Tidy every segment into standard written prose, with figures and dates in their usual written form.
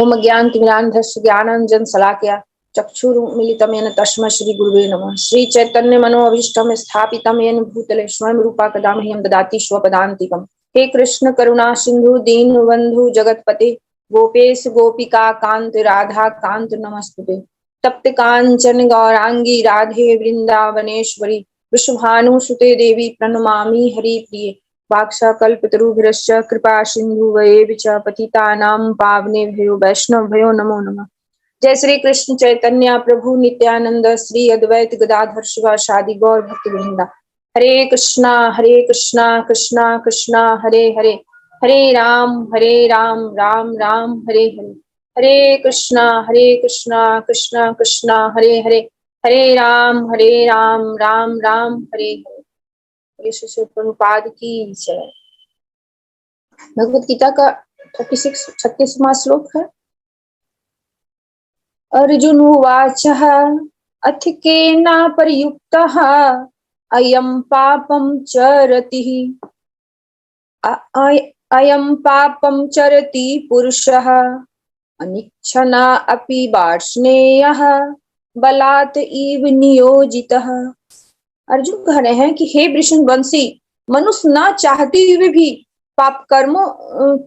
ओम ज्ञानतिमिरान्धस्य ज्ञानाञ्जन शलाकया चक्षुरुन्मीलितं येन तस्मै श्रीगुरुवे नमः। श्रीचैतन्यमनोभीष्टं स्थापितं येन भूतले स्वयं रूपा कदा मह्यं ददाति स्वपदान्तिकम्। हे कृष्ण करुणा सिन्धु दीनबन्धु जगत्पते गोपेश गोपिका कांत राधा कांत नमस्तुते। तप्त कांचन गौरांगी राधे वृंदावनेश्वरी वृषभानुसुते देवी प्रणमामि हरिप्रिये। वाक्साकल्पतरुभ्यश्च कृपा सिन्धुभ्येव च पतितानां पावनेभ्यो वैष्णवभ्यो नमो नमः। जय श्री कृष्ण चैतन्य प्रभु नित्यानंद श्री अद्वैत गदाधर शिवासादि गौर भक्तवृंदा। हरे कृष्णा कृष्णा कृष्णा हरे हरे, हरे राम राम राम हरे हरे। हरे कृष्णा कृष्णा कृष्णा हरे हरे, हरे राम राम राम हरे हरे। श्री प्रभुपाद की जय। भगवत गीता का 36वां श्लोक है। अर्जुन उवाच अथ केना परयुक्तः अयं पापं चरति अयं पापं चरति पुरुषः अनिच्छना अपि वार्ष्णेयः बलात् इव नियोजितः। अर्जुन कह रहे हैं कि हे वृषणवंशी, मनुष्य ना चाहते हुए भी पाप कर्मों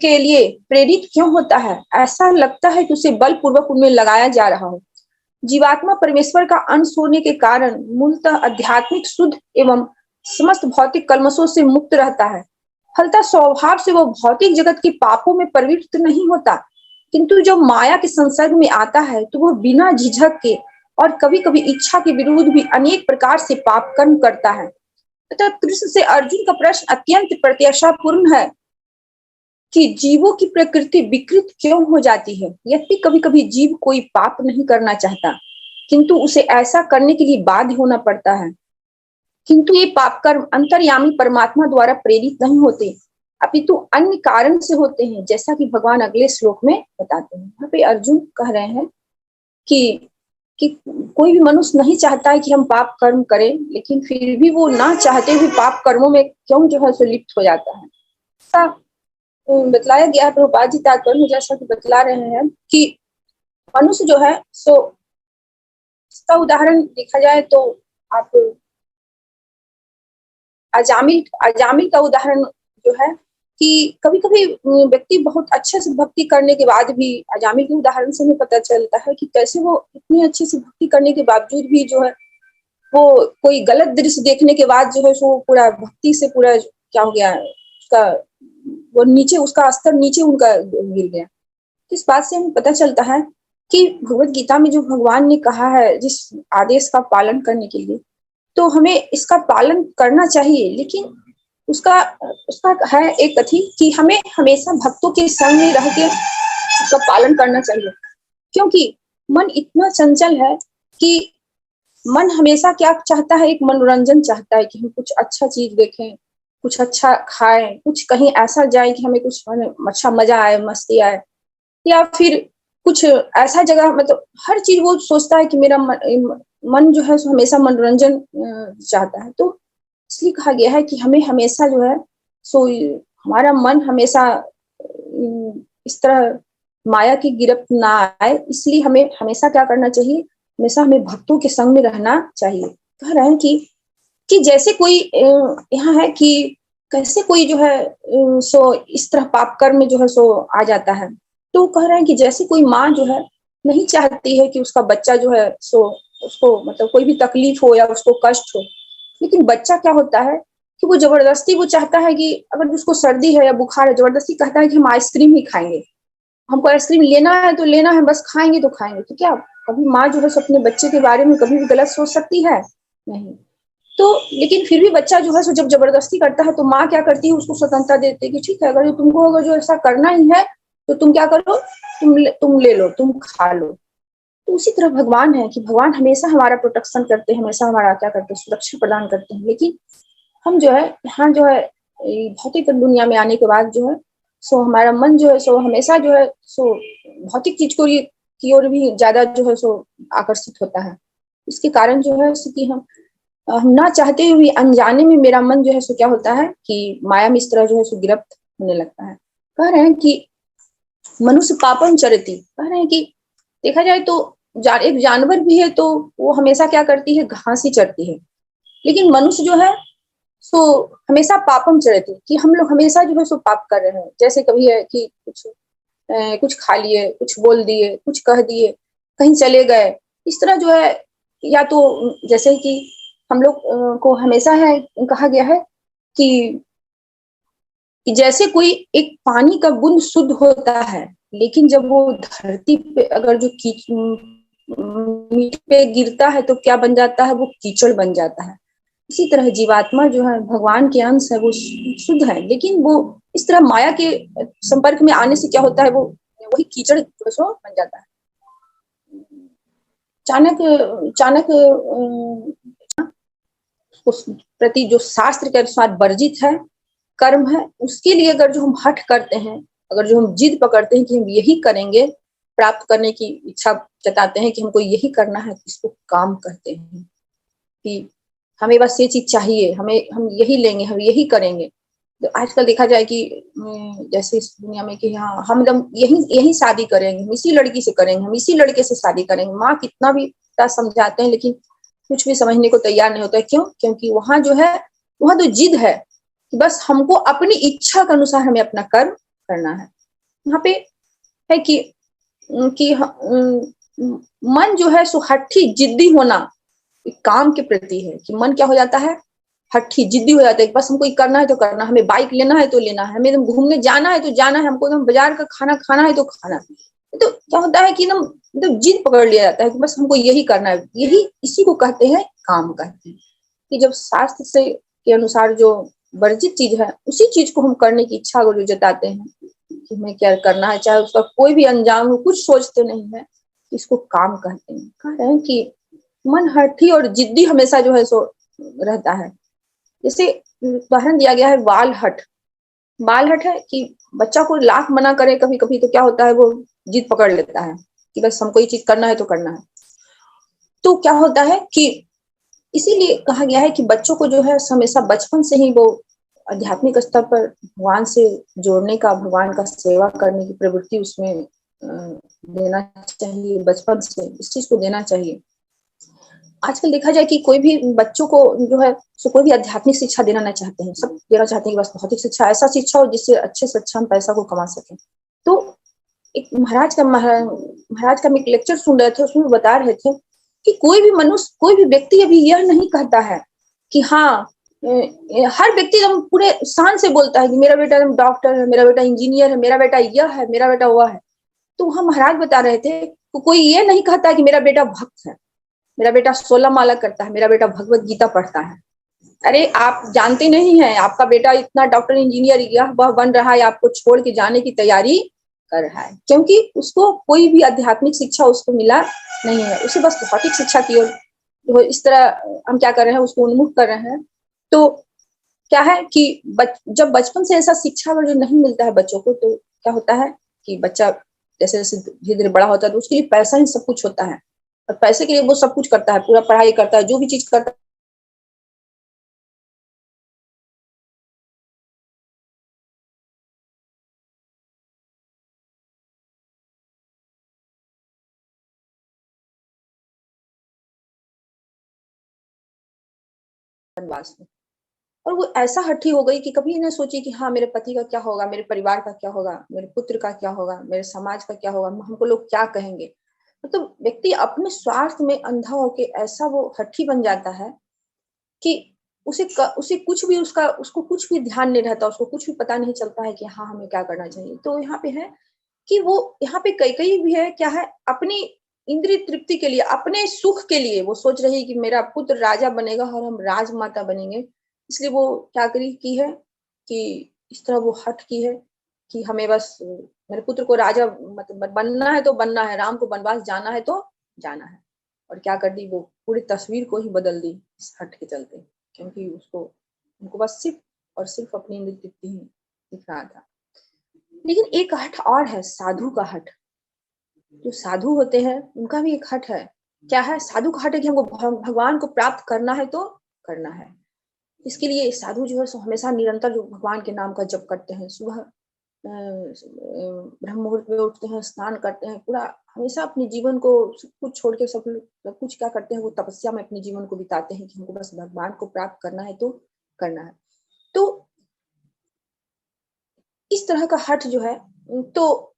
के लिए प्रेरित क्यों होता है? ऐसा लगता है कि उसे बलपूर्वक उनमें लगाया जा रहा हो। जीवात्मा परमेश्वर का अंश होने के कारण मूलतः आध्यात्मिक शुद्ध एवं समस्त भौतिक कल्मशों से मुक्त रहता है। फलतः स्वभाव से वो भौतिक जगत के पापों में प्रवृत्त नहीं होता, किंतु जब माया के संसर्ग में आता है तो वह बिना झिझक के और कभी कभी इच्छा के विरुद्ध भी अनेक प्रकार से पाप कर्म करता है। तथा कृष्ण से अर्जुन का प्रश्न अत्यंत प्रत्याशापूर्ण है कि जीवों की प्रकृति विकृत क्यों हो जाती है। यद्यपि कभी कभी जीव कोई पाप नहीं करना चाहता, किंतु उसे ऐसा करने के लिए बाध्य होना पड़ता है। किंतु ये पाप कर्म अंतर्यामी परमात्मा द्वारा प्रेरित नहीं होते, अपितु अन्य कारण से होते हैं, जैसा कि भगवान अगले श्लोक में बताते हैं। यहाँ पे अर्जुन कह रहे हैं कि कोई भी मनुष्य नहीं चाहता है कि हम पाप कर्म करें, लेकिन फिर भी वो ना चाहते हुए पाप कर्मों में क्यों जो है सो लिप्त हो जाता है। ऐसा बतलाया गया है प्रभुपाद जी तात्पर्य में, जैसा कि बतला रहे हैं कि मनुष्य जो है सो इसका उदाहरण देखा जाए तो आप अजामिल का उदाहरण जो है कि कभी कभी व्यक्ति बहुत अच्छे से भक्ति करने के बाद भी, अजामिल के उदाहरण से हमें पता चलता है कि कैसे वो इतनी अच्छी से भक्ति करने के बावजूद भी जो है वो कोई गलत दृश्य देखने के बाद जो है सो पूरा भक्ति से पूरा क्या हो गया, उसका वो नीचे, उसका स्तर नीचे उनका गिर गया। इस बात से हमें पता चलता है कि भगवत गीता में जो भगवान ने कहा है जिस आदेश का पालन करने के लिए, तो हमें इसका पालन करना चाहिए, लेकिन उसका है एक कथी कि हमें हमेशा भक्तों के संग में रह के उसका पालन करना चाहिए। क्योंकि मन इतना चंचल है कि मन हमेशा क्या चाहता है, एक मनोरंजन चाहता है कि हम कुछ अच्छा चीज देखें, कुछ अच्छा खाएं, कुछ कहीं ऐसा जाए कि हमें कुछ अच्छा मजा आए, मस्ती आए, या फिर कुछ ऐसा जगह, मतलब हर चीज वो सोचता है कि मेरा मन जो है हमेशा मनोरंजन चाहता है। तो इसलिए कहा गया है कि हमें हमेशा जो है सो हमारा मन हमेशा इस तरह माया की गिरफ्त ना आए, इसलिए हमें हमेशा क्या करना चाहिए, हमेशा हमें भक्तों के संग में रहना चाहिए। कह रहे हैं कि जैसे कोई यहाँ है कि कैसे कोई जो है सो इस तरह पाप कर्म में जो है सो आ जाता है। तो कह रहे हैं कि जैसे कोई माँ जो है नहीं चाहती है कि उसका बच्चा जो है सो उसको मतलब कोई भी तकलीफ हो या उसको कष्ट हो, लेकिन बच्चा क्या होता है कि वो जबरदस्ती वो चाहता है कि अगर उसको सर्दी है या बुखार है, जबरदस्ती कहता है कि हम आइसक्रीम ही खाएंगे, हमको आइसक्रीम लेना है तो लेना है, बस खाएंगे तो खाएंगे। तो क्या कभी माँ जो है अपने बच्चे के बारे में कभी भी गलत सोच सकती है? नहीं। तो लेकिन फिर भी बच्चा जो है सो जब जबरदस्ती करता है तो माँ क्या करती है, उसको स्वतंत्रता देती है कि ठीक है, अगर तुमको अगर जो ऐसा करना ही है तो तुम क्या करो, तुम ले लो, तुम खा लो। तो उसी तरह भगवान है कि भगवान हमेशा हमारा प्रोटेक्शन करते हैं, हमेशा हमारा क्या करते हैं, सुरक्षा प्रदान करते हैं। लेकिन हम जो है यहाँ जो है भौतिक दुनिया में आने के बाद जो है सो हमारा मन जो है सो हमेशा जो है सो भौतिक चीज को की ओर भी ज्यादा जो है सो आकर्षित होता है। इसके कारण जो है कि हम ना चाहते हुए अनजाने में मेरा मन जो है सो क्या होता है कि माया में इस तरह जो है सो गिरफ्त होने लगता है। कह रहे हैं कि मनुष्य पापम चरति, कह रहे हैं कि देखा जाए तो एक जानवर भी है तो वो हमेशा क्या करती है, घास ही चरती है। लेकिन मनुष्य जो है सो हमेशा पापम चरति, कि हम लोग हमेशा जो है सो पाप कर रहे हैं। जैसे कभी है कि कुछ खा लिए, कुछ बोल दिए, कुछ कह दिए, कहीं चले गए, इस तरह जो है। या तो जैसे कि हम लोग को हमेशा है कहा गया है कि जैसे कोई एक पानी का बूंद शुद्ध होता है, लेकिन जब वो धरती पे अगर जो मिट्टी पे गिरता है तो क्या बन जाता है, वो कीचड़ बन जाता है। इसी तरह जीवात्मा जो है भगवान के अंश है, वो शुद्ध है, लेकिन वो इस तरह माया के संपर्क में आने से क्या होता है, वो वही कीचड़ सो बन जाता है। चाणक्य चाणक्य उस प्रति जो शास्त्र के अनुसार वर्जित है कर्म है, उसके लिए अगर जो हम हठ करते हैं, अगर जो हम जिद पकड़ते हैं कि हम यही करेंगे, प्राप्त करने की इच्छा जताते हैं कि हमको यही करना है, इसको काम करते हैं कि हमें बस ये चीज चाहिए, हमें हम यही लेंगे, हम यही करेंगे। तो आजकल देखा जाए कि जैसे इस दुनिया में कि हाँ हम यही यही शादी करेंगे, हम इसी लड़की से करेंगे, हम इसी लड़के से शादी करेंगे। माँ कितना भी समझाते हैं लेकिन कुछ भी समझने को तैयार नहीं होता है। क्यों? क्योंकि वहां जो है, वहां तो जिद है कि बस हमको अपनी इच्छा के अनुसार हमें अपना कर्म करना है। यहाँ पे है कि मन जो है सो हट्ठी जिद्दी होना काम के प्रति है, कि मन क्या हो जाता है, हट्ठी जिद्दी हो जाता है। बस हमको ये करना है तो करना है, हमें बाइक लेना है तो लेना है, हमें एकदम घूमने जाना है तो जाना है, हमको एकदम बाजार का खाना खाना है तो खाना है। तो क्या होता है कि एकदम जिद पकड़ लिया जाता है कि बस हमको यही करना है। यही इसी को कहते हैं काम कहते हैं। कि जब शास्त्र से के अनुसार जो वर्जित चीज है, उसी चीज को हम करने की इच्छा को जो जताते हैं कि हमें क्या करना है, चाहे उसका कोई भी अंजाम हो, कुछ सोचते नहीं है, इसको काम कहते हैं। कह रहे हैं कि मन हठी और जिद्दी हमेशा जो है सो रहता है। जैसे उदाहरण दिया गया है बाल हट। बाल हट है कि बच्चा को लाख मना करे कभी कभी तो क्या होता है, वो जिद पकड़ लेता है कि बस हमको ये चीज करना है तो करना है। तो क्या होता है कि इसीलिए कहा गया है कि बच्चों को जो है हमेशा बचपन से ही वो आध्यात्मिक स्तर पर भगवान से जोड़ने का, भगवान का सेवा करने की प्रवृत्ति उसमें देना चाहिए। बचपन से इस चीज को देना चाहिए। आजकल देखा जाए कि कोई भी बच्चों को जो है सो कोई भी आध्यात्मिक शिक्षा देना नहीं चाहते हैं। सब देना चाहते हैं कि बस भौतिक शिक्षा, ऐसा शिक्षा हो जिससे अच्छे से अच्छा हम पैसा को कमा सकें। तो एक महाराज का एक लेक्चर सुन रहे थे, उसमें बता रहे थे कि कोई भी मनुष्य, कोई भी व्यक्ति अभी यह नहीं कहता है कि हाँ, हर व्यक्ति एकदम पूरे शान से बोलता है कि मेरा बेटा डॉक्टर है, मेरा बेटा इंजीनियर है, मेरा बेटा यह है, मेरा बेटा वह है। तो वहां महाराज बता रहे थे तो कोई ये नहीं कहता है कि मेरा बेटा भक्त है, मेरा बेटा 16 माला करता है, मेरा बेटा भगवत गीता पढ़ता है। अरे आप जानते नहीं है, आपका बेटा इतना डॉक्टर इंजीनियर यह वह बन रहा है, आपको छोड़ के जाने की तैयारी कर रहा है, क्योंकि उसको कोई भी आध्यात्मिक शिक्षा उसको मिला नहीं है। उसे बस भौतिक शिक्षा की ओर तो इस तरह हम क्या कर रहे हैं, उसको उन्मुख कर रहे हैं। तो क्या है कि जब बचपन से ऐसा शिक्षा अगर जो नहीं मिलता है बच्चों को, तो क्या होता है कि बच्चा जैसे जैसे धीरे धीरे बड़ा होता है तो उसके लिए पैसा ही सब कुछ होता है, और पैसे के लिए वो सब कुछ करता है, पूरा पढ़ाई करता है, जो भी चीज करता है वनवास में। और वो ऐसा हठी हो गई कि कभी नहीं सोची कि हाँ मेरे पति का क्या होगा, मेरे परिवार का क्या होगा, मेरे पुत्र का क्या होगा, मेरे समाज का क्या होगा, हमको लोग क्या कहेंगे। मतलब व्यक्ति अपने स्वार्थ में अंधा होके ऐसा वो हठी बन जाता है कि उसे कुछ भी उसको कुछ भी ध्यान नहीं रहता, उसको कुछ भी पता नहीं चलता है कि हाँ हमें क्या करना चाहिए। तो यहाँ पे है कि वो यहाँ पे कई कई भी है, क्या है, अपनी इंद्रिय तृप्ति के लिए, अपने सुख के लिए वो सोच रही है कि मेरा पुत्र राजा बनेगा और हम राजमाता बनेंगे। इसलिए वो क्या करी की है कि इस तरह वो हट की है कि हमें बस मेरे पुत्र को राजा मतलब बनना है तो बनना है, राम को वनवास जाना है तो जाना है। और क्या कर दी, वो पूरी तस्वीर को ही बदल दी इस हट के चलते, क्योंकि उनको बस सिर्फ और सिर्फ अपनी इंद्रिय तृप्ति ही दिख रहा था। लेकिन एक हट और है, साधु का हट। जो साधु होते हैं उनका भी एक हट है। क्या है? साधु का हट है कि हमको भगवान को प्राप्त करना है तो करना है। इसके लिए साधु जो है सो हमेशा निरंतर जो भगवान के नाम का जप करते हैं, सुबह ब्रह्म मुहूर्त में उठते हैं, स्नान करते हैं, पूरा हमेशा अपने जीवन को सब कुछ छोड़ के सब कुछ क्या करते हैं, वो तपस्या में अपने जीवन को बिताते हैं कि हमको बस भगवान को प्राप्त करना है तो करना है। तो इस तरह का हठ जो है, तो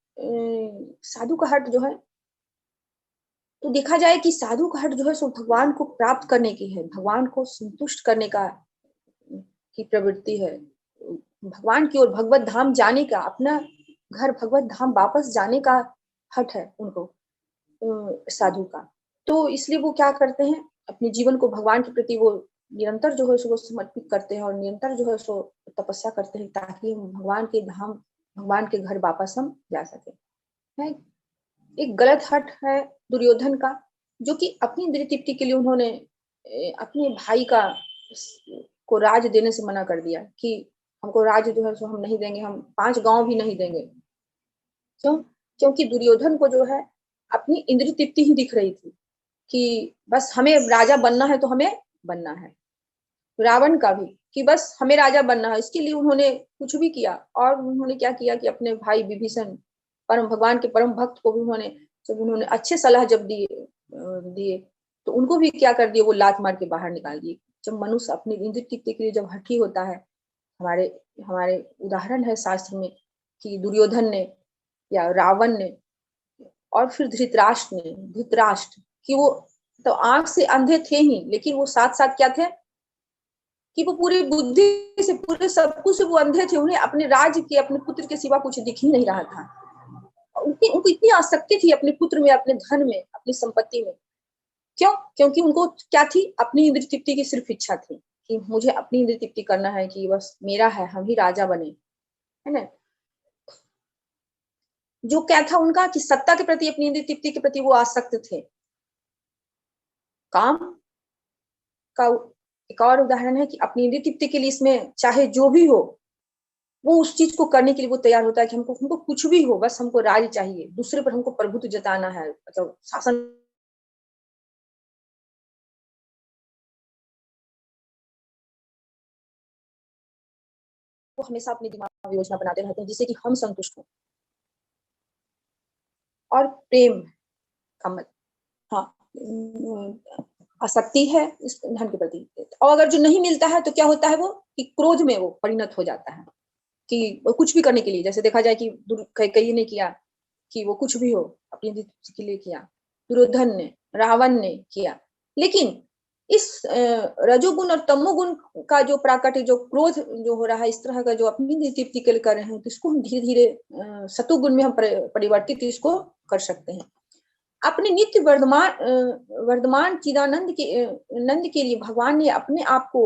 साधु का हठ जो है, तो देखा जाए कि साधु का हठ जो है सो भगवान को प्राप्त करने की है, भगवान को संतुष्ट करने का की प्रवृत्ति है, भगवान की ओर भगवत धाम जाने का, अपना घर भगवत धाम वापस जाने का हठ है उनको, साधु का। तो इसलिए वो क्या करते हैं, अपने जीवन को भगवान के प्रति वो निरंतर जो है सो वो समर्पित करते हैं और निरंतर जो है सो तपस्या करते हैं ताकि हम भगवान के धाम, भगवान के घर वापस हम जा सके। है एक गलत हट है दुर्योधन का, जो कि अपनी इंद्रिय तृप्ति के लिए उन्होंने अपने भाई का को राज देने से मना कर दिया कि हमको राज जो है सो हम नहीं देंगे, हम 5 गांव भी नहीं देंगे। क्यों? क्योंकि दुर्योधन को जो है अपनी इंद्रिय तृप्ति ही दिख रही थी कि बस हमें राजा बनना है तो हमें बनना है। रावण का भी कि बस हमें राजा बनना है, इसके लिए उन्होंने कुछ भी किया। और उन्होंने क्या किया कि अपने भाई विभीषण, परम भगवान के परम भक्त को भी उन्होंने, जब उन्होंने अच्छे सलाह जब दिए तो उनको भी क्या कर दिए, वो लात मार के बाहर निकाल दिए। जब मनुष्य अपनी इंद्रिय तृप्ति के लिए जब हठी होता है, हमारे हमारे उदाहरण है शास्त्र में कि दुर्योधन ने या रावण ने और फिर धृतराष्ट्र कि वो तो आंख से अंधे थे ही, लेकिन वो साथ साथ क्या थे कि वो पूरी बुद्धि से, पूरे सब कुछ से वो अंधे थे। उन्हें अपने राज्य के, अपने पुत्र के सिवा कुछ दिख ही नहीं रहा था। उनको इतनी आसक्ति थी अपने पुत्र में, अपने धन में, अपनी संपत्ति में। क्यों? क्योंकि उनको क्या थी, अपनी इंद्रिय तृप्ति की सिर्फ इच्छा थी कि मुझे अपनी इंद्रिय तृप्ति करना है, कि बस मेरा है, हम ही राजा बने, है ना। जो क्या था उनका कि सत्ता के प्रति, अपनी इंद्रिय तृप्ति के प्रति वो आसक्त थे। काम का एक और उदाहरण है कि अपनी इंद्रिय तृप्ति के लिए इसमें चाहे जो भी हो, वो उस चीज को करने के लिए वो तैयार होता है कि हमको हमको कुछ भी हो, बस हमको राज चाहिए, दूसरे पर हमको प्रभुत्व जताना है, मतलब शासन। वो हमेशा अपने दिमाग में योजना बनाते रहते हैं जिससे कि हम संतुष्ट हों। और प्रेम का मत, हाँ, आसक्ति है इस धन के प्रति। और अगर जो नहीं मिलता है तो क्या होता है, वो कि क्रोध में वो परिणत हो जाता है कि कुछ भी करने के लिए, जैसे देखा जाए कि कई ने किया कि वो कुछ भी हो अपनी जीत के लिए किया, दुर्योधन ने, रावण ने किया। लेकिन इस रजोगुण और तमोगुण का जो प्राकट्य, जो क्रोध जो हो रहा है, इस तरह का जो अपनी तृप्ति के लिए कर रहे हैं, तो इसको हम धीरे धीरे सतुगुण में हम परिवर्तित इसको कर सकते हैं। अपने नित्य वर्धमान चिदानंद के नंद के लिए भगवान ने अपने आप को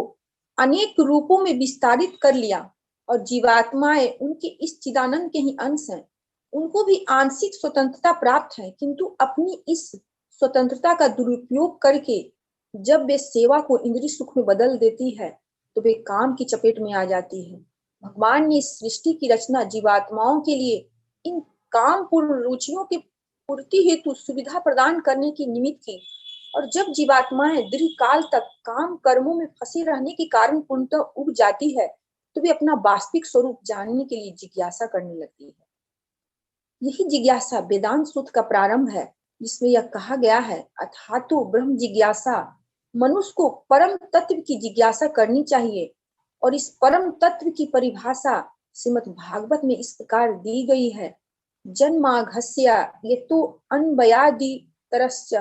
अनेक रूपों में विस्तारित कर लिया, और जीवात्माएं उनके इस चिदानंद के ही अंश हैं। उनको भी आंशिक स्वतंत्रता प्राप्त है, किंतु अपनी इस स्वतंत्रता का दुरुपयोग करके जब वे सेवा को इंद्रिय सुख में बदल देती है, तो वे काम की चपेट में आ जाती है। भगवान ने इस सृष्टि की रचना जीवात्माओं के लिए इन काम पूर्ण रुचियों के पूर्ति हेतु सुविधा प्रदान करने की निमित्त की। और जब जीवात्माएं दीर्घ काल तक काम कर्मों में फंसे रहने के कारण पूर्णतः उब जाती है, तो वे अपना वास्तविक स्वरूप जानने के लिए जिज्ञासा करने लगती है। यही जिज्ञासा वेदांत सूत्र का प्रारंभ है, जिसमें यह कहा गया है, अथातो ब्रह्म जिज्ञासा, मनुष्य को परम तत्व की जिज्ञासा करनी चाहिए। और इस परम तत्व की परिभाषा श्रीमद् भागवत में इस प्रकार दी गई है, जन्माघस्य यतो अन्वयादि तरश्च,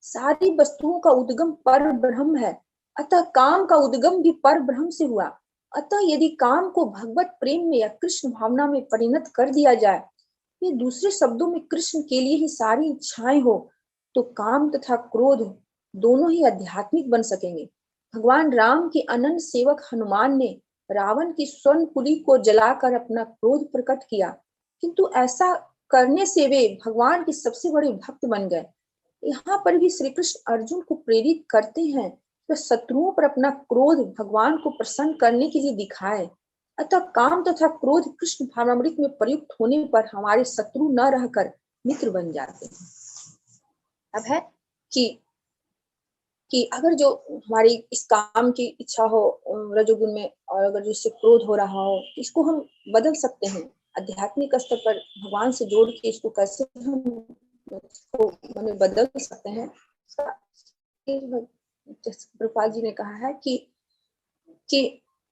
सारी वस्तुओं का उद्गम पर ब्रह्म है, अतः काम का उद्गम भी पर ब्रह्म से हुआ। अतः यदि काम को भगवत प्रेम में या कृष्ण भावना में परिणत कर दिया जाए, ये दूसरे शब्दों में कृष्ण के लिए ही सारी इच्छाएं हो, तो काम तथा क्रोध दोनों ही आध्यात्मिक बन सकेंगे। भगवान राम के अनन्य सेवक हनुमान ने रावण की स्वर्ण कुली को जलाकर अपना क्रोध प्रकट किया, किंतु ऐसा करने से वे भगवान के सबसे बड़े भक्त बन गए। यहाँ पर भी श्री कृष्ण अर्जुन को प्रेरित करते हैं कि शत्रुओं पर अपना क्रोध भगवान को प्रसन्न करने के लिए दिखाए। अतः काम तथा क्रोध कृष्ण भावनामृत में प्रयुक्त होने पर हमारे शत्रु न रहकर मित्र बन जाते हैं। अब है कि अगर जो हमारी इस काम की इच्छा हो रजोगुण में, और अगर जिससे क्रोध हो रहा हो, इसको हम बदल सकते हैं आध्यात्मिक स्तर पर भगवान से जोड़ के इसको कैसे हम इसको मैंने बदल सकते हैं। प्रभुपाद जी ने कहा है कि